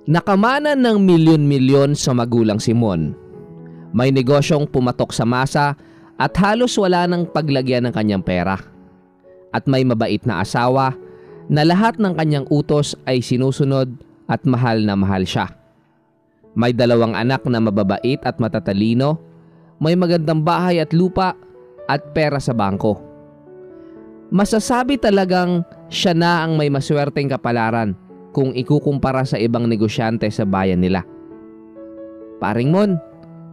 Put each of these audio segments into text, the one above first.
Nakamana ng milyon-milyon sa magulang si Mon. May negosyong pumatok sa masa at halos wala ng paglagyan ng kanyang pera. At may mabait na asawa na lahat ng kanyang utos ay sinusunod at mahal na mahal siya. May 2 anak na mababait at matatalino, may magandang bahay at lupa at pera sa bangko. Masasabi talagang siya na ang may maswerteng kapalaran kung ikukumpara sa ibang negosyante sa bayan nila. Paring Mon,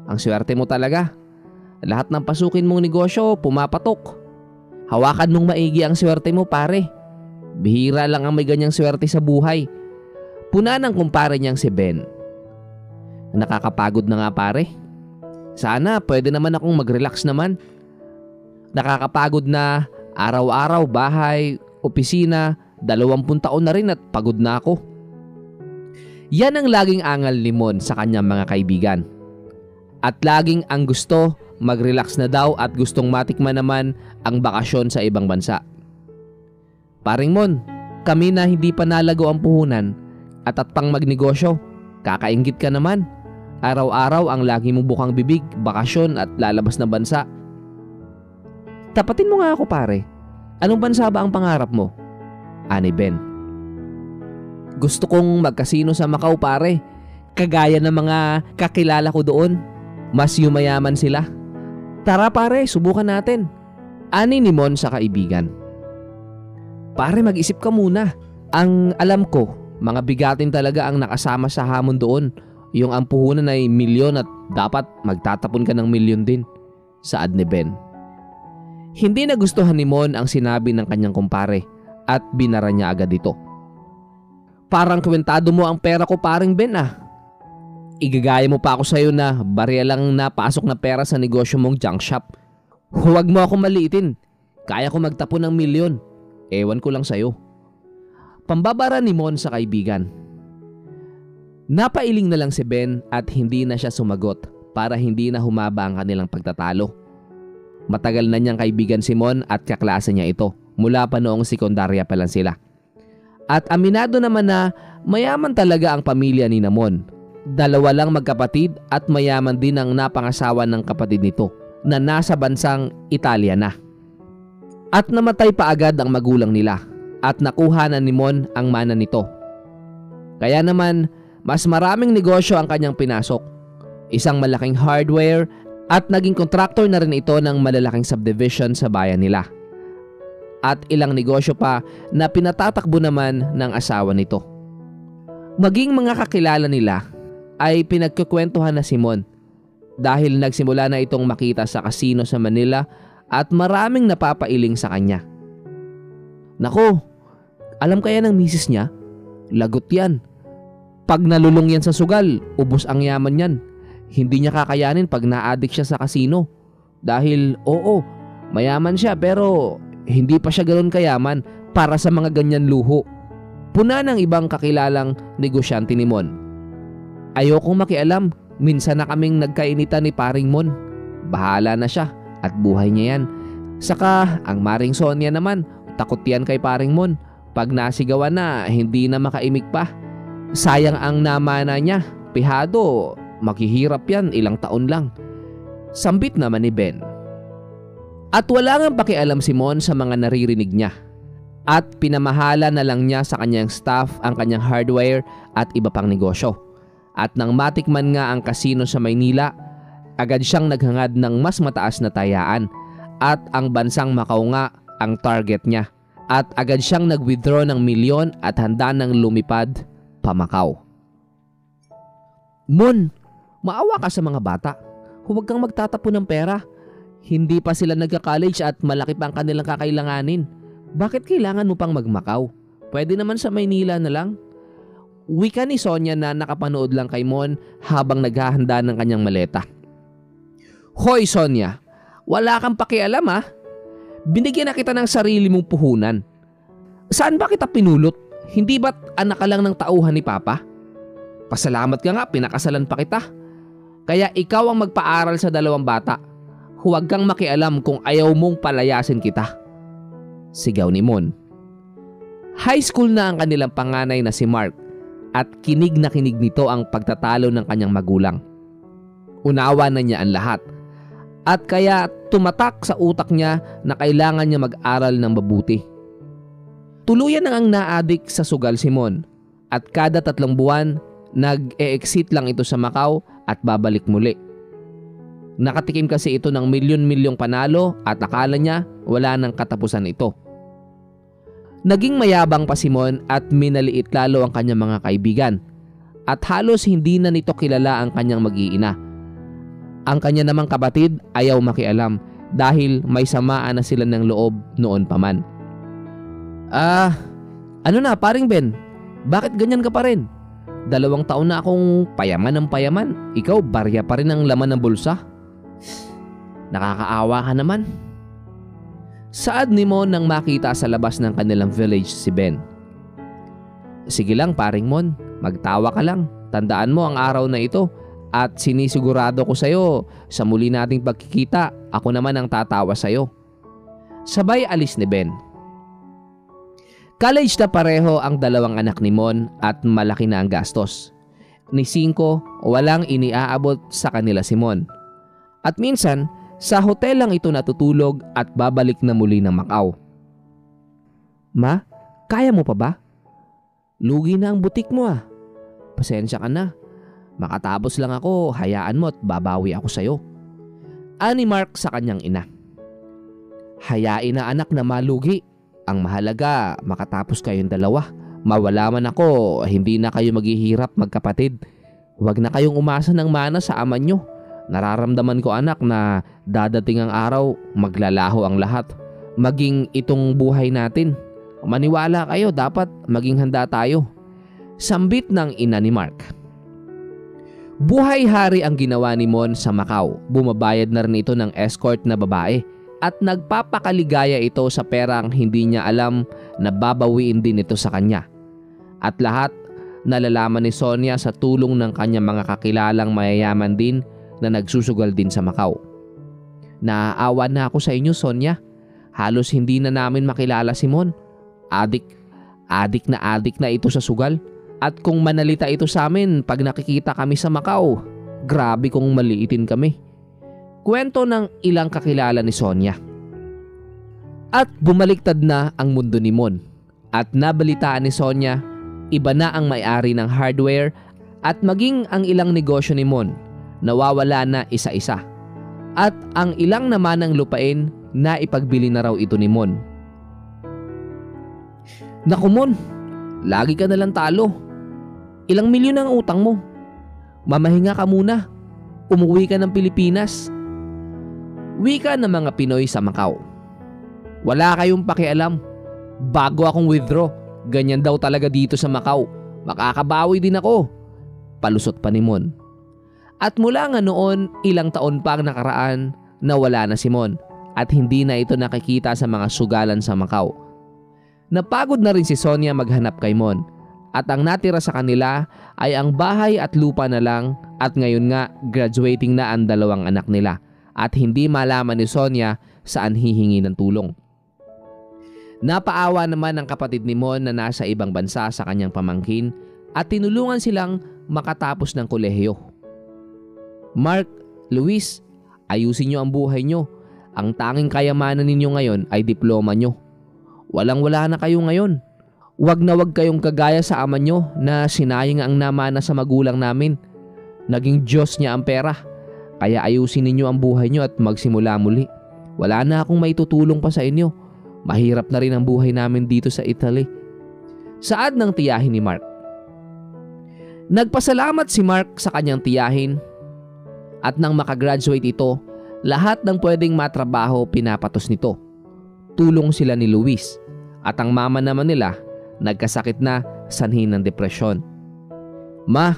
ang swerte mo talaga. Lahat ng pasukin mong negosyo pumapatok. Hawakan mong maigi ang swerte mo, pare. Bihira lang ang may ganyang swerte sa buhay. Puna ng kumpare niyang si Ben. Nakakapagod na nga, pare. Sana pwede naman akong mag-relax naman. Nakakapagod na araw-araw, bahay, opisina, 20 taon na rin at pagod na ako. Yan ang laging angal ni Mon sa kanyang mga kaibigan. At laging ang gusto, mag-relax na daw at gustong matikman naman ang bakasyon sa ibang bansa. Paring Mon, kami na hindi pa nalago ang puhunan at pang magnegosyo, kakainggit ka naman. Araw-araw ang lagi mong bukang bibig, bakasyon at lalabas na bansa. Tapatin mo nga ako, pare. Anong bansa ba ang pangarap mo? Ani Ben. Gusto kong magkasino sa Macau, pare. Kagaya ng mga kakilala ko doon. Mas yumayaman sila. Tara, pare, subukan natin. Ani ni Mon sa kaibigan. Pare, mag-isip ka muna. Ang alam ko, mga bigatin talaga ang nakasama sa hamon doon. Yung ang puhunan ay milyon at dapat magtatapon ka ng milyon din. Saad ni Ben. Hindi nagustuhan ni Mon ang sinabi ng kanyang kumpare at binara niya agad ito. Parang kwentado mo ang pera ko, paring Ben ah. Igagaya mo pa ako sa'yo na barya lang napasok na pera sa negosyo mong junk shop. Huwag mo ako maliitin. Kaya ko magtapon ng milyon. Ewan ko lang sa'yo. Pambabara ni Mon sa kaibigan. Napailing na lang si Ben at hindi na siya sumagot para hindi na humaba ang kanilang pagtatalo. Matagal na niyang kaibigan si Mon at kaklase niya ito mula pa noong sekundarya pa lang sila. At aminado naman na mayaman talaga ang pamilya ni Mon. 2 lang magkapatid at mayaman din ang napangasawa ng kapatid nito na nasa bansang Italia na. At namatay pa agad ang magulang nila at nakuha na ni Mon ang mana nito. Kaya naman mas maraming negosyo ang kanyang pinasok. Isang malaking hardware at naging contractor na rin ito ng malalaking subdivision sa bayan nila. At ilang negosyo pa na pinatatakbo naman ng asawa nito. Maging mga kakilala nila ay pinagkukwentuhan na si Mon dahil nagsimula na itong makita sa kasino sa Manila at maraming napapailing sa kanya. Nako, alam kaya ng misis niya? Lagot yan. Pag nalulong yan sa sugal, ubos ang yaman yan. Hindi niya kakayanin pag na-addict siya sa kasino. Dahil oo, mayaman siya pero hindi pa siya ganoon kayaman para sa mga ganyan luho. Puna ng ibang kakilalang negosyante ni Mon. Ayokong makialam, minsan na kaming nagkainitan ni paring Mon. Bahala na siya at buhay niya yan. Saka ang Maring Sonia naman, takot yan kay paring Mon. Pag nasigawan na, hindi na makaimik pa. Sayang ang namana niya, pihado, maghihirap yan ilang taon lang. Sambit naman ni Ben. At wala ngang pakialam si Mon sa mga naririnig niya. At pinamahala na lang niya sa kanyang staff ang kanyang hardware at iba pang negosyo. At nang matikman nga ang kasino sa Maynila, agad siyang naghangad ng mas mataas na tayaan. At ang bansang Macau nga ang target niya. At agad siyang nag-withdraw ng milyon at handa nang lumipad pa Macau. Mon, maawa ka sa mga bata. Huwag kang magtatapon ng pera. Hindi pa sila nagka-college at malaki pa ang kanilang kakailanganin. Bakit kailangan mo pang mag-Macau? Pwede naman sa Maynila na lang. Wika ni Sonia na nakapanood lang kay Mon habang naghahanda ng kanyang maleta. Hoy Sonia, wala kang pakialam ha? Binigyan na kita ng sarili mong puhunan. Saan ba kita pinulot? Hindi ba't anak ka lang ng tauhan ni Papa? Pasalamat ka nga, pinakasalan pa kita. Kaya ikaw ang magpaaral sa 2 bata. Huwag kang makialam kung ayaw mong palayasin kita. Sigaw ni Mon. High school na ang kanilang panganay na si Mark at kinig na kinig nito ang pagtatalo ng kanyang magulang. Unawa na niya ang lahat at kaya tumatak sa utak niya na kailangan niya mag-aral ng mabuti. Tuluyan na ang naadik sa sugal si Mon at kada 3 buwan nag-e-exit lang ito sa Macau at babalik muli. Nakatikim kasi ito ng milyon-milyong panalo at akala niya wala nang katapusan ito. Naging mayabang pa si Mon at minaliit lalo ang kanyang mga kaibigan at halos hindi na nito kilala ang kanyang mag-iina. Ang kanya namang kapatid ayaw makialam dahil may samaan na sila ng loob noon pa man. Ano na paring Ben? Bakit ganyan ka pa rin? 2 taon na akong payaman ng payaman. Ikaw barya pa rin ang laman ng bulsa. Nakakaawa ka naman. Saad ni Mon nang makita sa labas ng kanilang village si Ben. Sige lang paring Mon, magtawa ka lang. Tandaan mo ang araw na ito at sinisigurado ko sa'yo sa muli nating pagkikita, ako naman ang tatawa sa'yo. Sabay alis ni Ben. College na pareho ang 2 anak ni Mon at malaki na ang gastos. Ni Cinco, walang iniaabot sa kanila si Mon. At minsan, sa hotel lang ito natutulog at babalik na muli ng Macau. Ma, kaya mo pa ba? Lugi na ang butik mo ah. Pasensya ka na. Makatapos lang ako, hayaan mo at babawi ako sa'yo. Ani Mark sa kanyang ina. Hayain na anak na malugi. Ang mahalaga, makatapos kayong 2. Mawala man ako, hindi na kayo maghihirap magkapatid. Huwag na kayong umasa ng mana sa ama nyo. Nararamdaman ko anak na dadating ang araw, maglalaho ang lahat. Maging itong buhay natin. Maniwala kayo, dapat maging handa tayo. Sambit ng ina ni Mark. Buhay-hari ang ginawa ni Mon sa Macau. Bumabayad na rin ito ng escort na babae. At nagpapakaligaya ito sa perang hindi niya alam na babawiin din ito sa kanya. At lahat nalalaman ni Sonia sa tulong ng kanyang mga kakilalang mayayaman din na nagsusugal din sa Macau. Naaawa na ako sa inyo, Sonia. Halos hindi na namin makilala si Mon. Adik na ito sa sugal. At kung manalita ito sa amin pag nakikita kami sa Macau, grabe kung maliitin kami. Kwento ng ilang kakilala ni Sonia. At bumaliktad na ang mundo ni Mon. At nabalitaan ni Sonia, iba na ang may-ari ng hardware at maging ang ilang negosyo ni Mon, nawawala na isa-isa. At ang ilang naman ng lupain na ipagbili na raw ito ni Mon. Naku Mon, lagi ka nalang talo. Ilang milyon ang utang mo. Mamahinga ka muna. Umuwi ka ng Pilipinas. Wika ng mga Pinoy sa Macau. Wala kayong pakialam. Bago akong withdraw, ganyan daw talaga dito sa Macau. Makakabawi din ako. Palusot pa ni Mon. At mula nga noon, ilang taon pa ang nakaraan na wala na si Mon at hindi na ito nakikita sa mga sugalan sa Macau. Napagod na rin si Sonia maghanap kay Mon at ang natira sa kanila ay ang bahay at lupa na lang at ngayon nga graduating na ang 2 anak nila. At hindi malaman ni Sonia saan hihingi ng tulong. Napaawa naman ang kapatid ni Mon na nasa ibang bansa sa kanyang pamangkin at tinulungan silang makatapos ng kolehiyo. Mark, Luis, ayusin nyo ang buhay nyo. Ang tanging kayamanan ninyo ngayon ay diploma nyo. Walang-wala na kayo ngayon. Huwag na huwag kayong kagaya sa ama nyo na sinayang ang namana sa magulang namin. Naging Diyos niya ang pera. Kaya ayusin ninyo ang buhay nyo at magsimula muli. Wala na akong maitutulong pa sa inyo. Mahirap na rin ang buhay namin dito sa Italy. Saad ng tiyahin ni Mark. Nagpasalamat si Mark sa kanyang tiyahin at nang makagraduate ito, lahat ng pwedeng matrabaho pinapatos nito. Tulong sila ni Luis at ang mama naman nila nagkasakit na sanhin ng depresyon. Ma,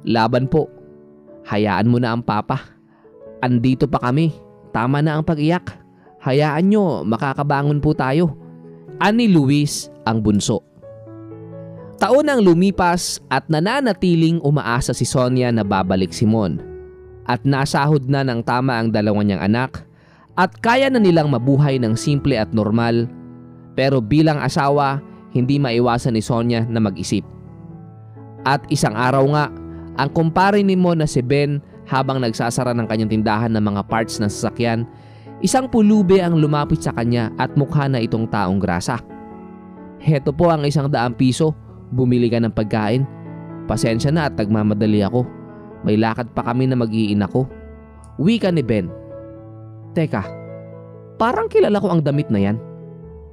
laban po. Hayaan mo na ang papa. Andito pa kami. Tama na ang pag-iyak. Hayaan nyo, makakabangon po tayo. Ani Luis ang bunso. Taon ang lumipas at nananatiling umaasa si Sonia na babalik si Mon. At nasahod na ng tama ang 2 niyang anak at kaya na nilang mabuhay ng simple at normal. Pero bilang asawa, hindi maiwasan ni Sonia na mag-isip. At isang araw nga, ang kumpare ni Mon na si Ben habang nagsasara ng kanyang tindahan ng mga parts ng sasakyan, isang pulube ang lumapit sa kanya at mukha na itong taong grasa. "Heto po ang 100 piso, bumili ka ng pagkain. Pasensya na at nagmamadali ako. May lakad pa kami na mag-iina ko." Wika ni Ben. "Teka, parang kilala ko ang damit na yan.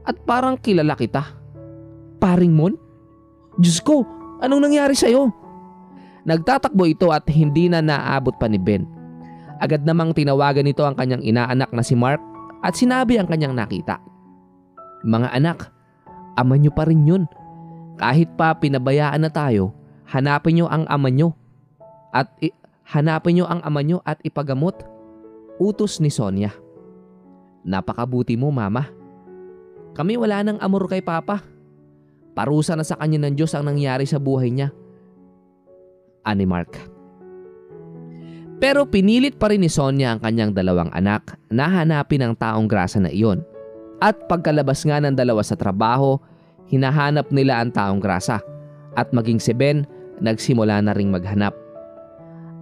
At parang kilala kita. Paring Mon? Diyos ko, anong nangyari sa'yo?" Nagtatakbo ito at hindi na naabot pa ni Ben. Agad namang tinawagan nito ang kanyang inaanak na si Mark at sinabi ang kanyang nakita. "Mga anak, ama nyo pa rin yun. Kahit pa pinabayaan na tayo, hanapin nyo ang ama nyo at ipagamot." Utos ni Sonia. "Napakabuti mo, Mama. Kami wala nang amor kay Papa. Parusa na sa kanya ng Diyos ang nangyari sa buhay niya," ani Mark. Pero pinilit pa rin ni Sonia ang kanyang 2 anak na hanapin ang taong grasa na iyon. At pagkalabas nga ng dalawa sa trabaho, hinahanap nila ang taong grasa at maging si Ben nagsimula na ring maghanap.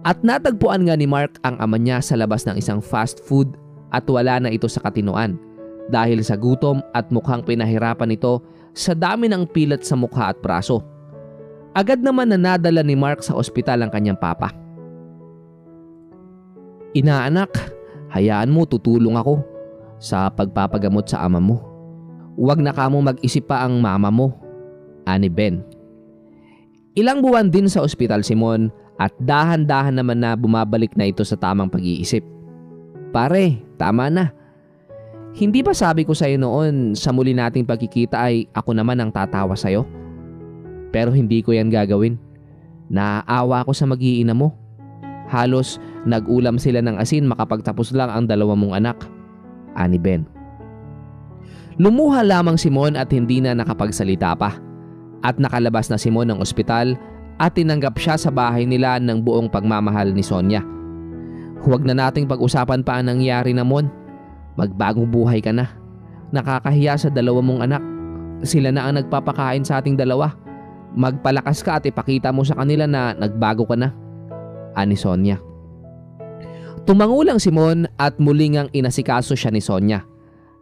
At natagpuan nga ni Mark ang ama niya sa labas ng isang fast food at wala na ito sa katinoan dahil sa gutom at mukhang pinahirapan ito sa dami ng pilat sa mukha at braso. Agad naman na nadala ni Mark sa ospital ang kanyang papa. "Inaanak, hayaan mo tutulong ako sa pagpapagamot sa ama mo. Huwag na kamo mag-isip pa ang mama mo," ani Ben. Ilang buwan din sa ospital si Mon at dahan-dahan naman na bumabalik na ito sa tamang pag-iisip. "Pare, tama na. Hindi ba sabi ko sa'yo noon sa muli nating pagkikita ay ako naman ang tatawa sa'yo? Pero hindi ko yan gagawin. Naaawa ko sa mag-iina mo. Halos nag-ulam sila ng asin makapagtapos lang ang 2 mong anak," ani Ben. Lumuha lamang si Mon at hindi na nakapagsalita pa. At nakalabas na si Mon ng ospital at tinanggap siya sa bahay nila ng buong pagmamahal ni Sonia. "Huwag na nating pag-usapan pa ang nangyari na, Mon. Magbagong buhay ka na. Nakakahiya sa 2 mong anak. Sila na ang nagpapakain sa ating 2. Magpalakas ka at ipakita mo sa kanila na nagbago ka na," ani Sonia. Tumango lang si Mon at muling ang inasikaso siya ni Sonia.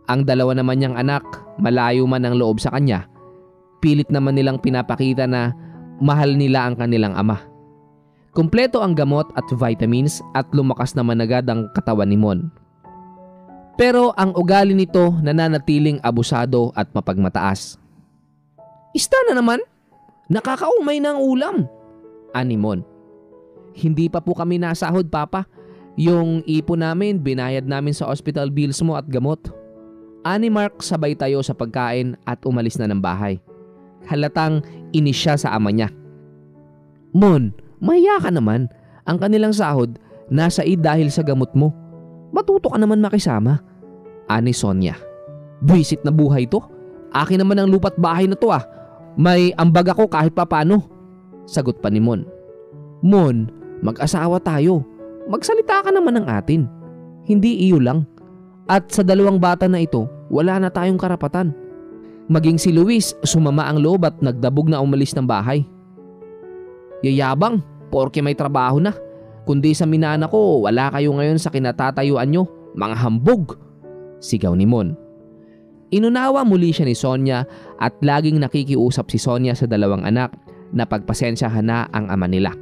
Ang 2 naman niyang anak, malayo man ang loob sa kanya, pilit naman nilang pinapakita na mahal nila ang kanilang ama. Kumpleto ang gamot at vitamins at lumakas naman agad ang katawan ni Mon. Pero ang ugali nito nananatiling abusado at mapagmataas. "Ista na naman? Nakakaumay na ang ulam," ani Mon. "Hindi pa po kami nasahod, Papa. Yung ipon namin, binayad namin sa hospital bills mo at gamot," ani Mark sabay tayo sa pagkain at umalis na ng bahay. Halatang inis siya sa ama niya. "Mon, mahiya ka naman. Ang kanilang sahod nasa dahil sa gamot mo. Matuto ka naman makisama," ani Sonia. "Buwisit na buhay to. Akin naman ang lupa't bahay na to ah. May ambag ako kahit papano," sagot pa ni Mon. "Mon, mag-asawa tayo. Magsalita ka naman ng atin. Hindi iyo lang. At sa 2 bata na ito, wala na tayong karapatan. Maging si Luis, sumama ang loob at nagdabog na umalis ng bahay. Yayabang, porke may trabaho na. Kundi sa minana ko, wala kayo ngayon sa kinatatayuan nyo. Mga hambog," sigaw ni Mon. Inunawa muli siya ni Sonia at laging nakikiusap si Sonia sa 2 anak na pagpasensyahan na ang ama nila.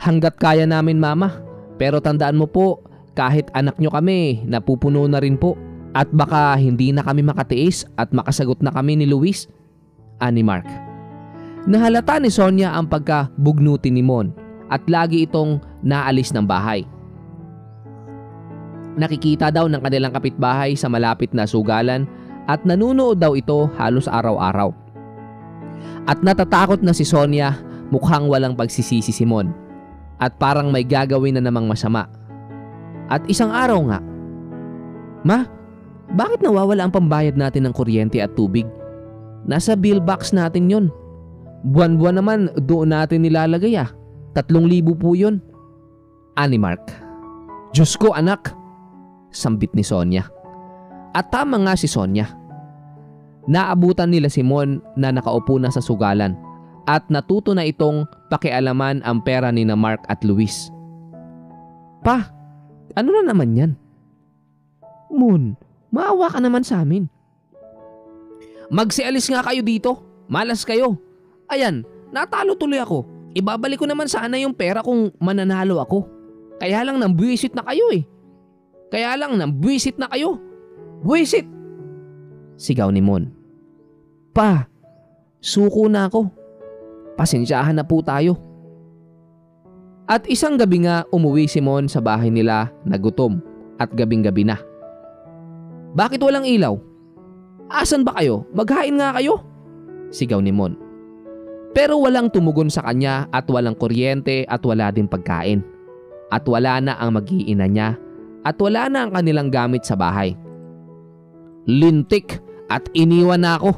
"Hanggat kaya namin, Mama. Pero tandaan mo po, kahit anak nyo kami, napupuno na rin po. At baka hindi na kami makatiis at makasagot na kami ni Luis," ani Mark. Nahalata ni Sonia ang pagkabugnuti ni Mon at lagi itong naalis ng bahay. Nakikita daw ng kanilang kapitbahay sa malapit na sugalan at nanunood daw ito halos araw-araw. At natatakot na si Sonia, mukhang walang pagsisisi si Mon at parang may gagawin na namang masama. At isang araw nga, "Ma, bakit nawawala ang pambayad natin ng kuryente at tubig? Nasa bill box natin yon. Buwan-buwan naman doon natin nilalagay ah. 3,000 po yun," ani Mark. "Diyos ko anak," sambit ni Sonia. At tama nga si Sonia. Naabutan nila si Mon na nakaupo na sa sugalan. at natuto na itong pakialaman ang pera ni na Mark at Luis. Pa, ano na naman yan? Mon, maawa ka naman sa amin. Magsialis nga kayo dito. Malas kayo. Ayan, natalo tuloy ako. Ibabalik ko naman sana yung pera kung mananalo ako. Kaya lang nang buwisit na kayo eh. Buwisit! Sigaw ni Mon. Pa, suko na ako. Pasensyahan na po tayo. At isang gabi nga umuwi si Mon sa bahay nila na gutom at gabing-gabi na. Bakit walang ilaw? Asan ba kayo? Maghain nga kayo. Sigaw ni Mon. Pero walang tumugon sa kanya at walang kuryente at wala din pagkain. At wala na ang mag-iina niya at wala na ang kanilang gamit sa bahay. Lintik at iniwan na ako.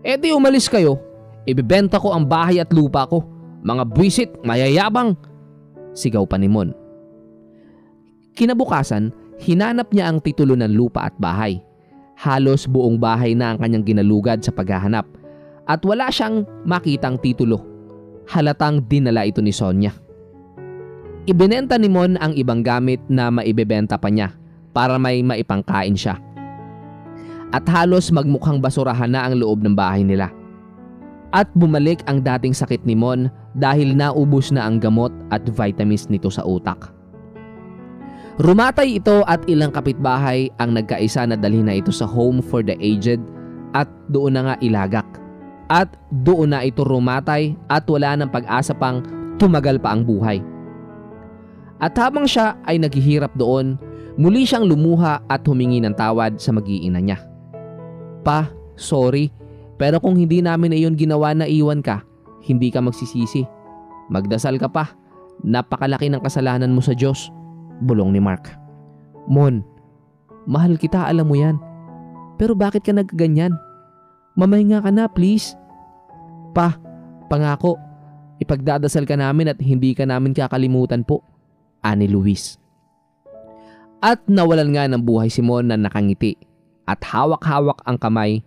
E di umalis kayo. Ibibenta ko ang bahay at lupa ko. Mga buwisit, mayayabang. Sigaw pa ni Mon. Kinabukasan, hinanap niya ang titulo ng lupa at bahay. Halos buong bahay na ang kanyang ginalugad sa paghahanap at wala siyang makitang titulo. Halatang dinala ito ni Sonia. Ibinenta ni Mon ang ibang gamit na maibebenta pa niya para may maipangkain siya. At halos magmukhang basurahan na ang loob ng bahay nila. At bumalik ang dating sakit ni Mon dahil naubos na ang gamot at vitamins nito sa utak. Rumatay ito at ilang kapitbahay ang nagkaisa na dalhin na ito sa home for the aged at doon na nga ilagak. At doon na ito rumatay at wala ng pag-asa pang tumagal pa ang buhay. At habang siya ay naghihirap doon, muli siyang lumuha at humingi ng tawad sa mag-iina niya. Pa, sorry, pero kung hindi namin iyon ginawa na iwan ka, hindi ka magsisisi. Magdasal ka pa, napakalaki ng kasalanan mo sa Diyos. Bulong ni Mark. Mon, mahal kita, alam mo yan. Pero bakit ka nagganyan? Mamahinga ka na, please. Pa, pangako, ipagdadasal ka namin at hindi ka namin kakalimutan po. Ani Luis. At nawalan nga ng buhay si Mon na nakangiti at hawak-hawak ang kamay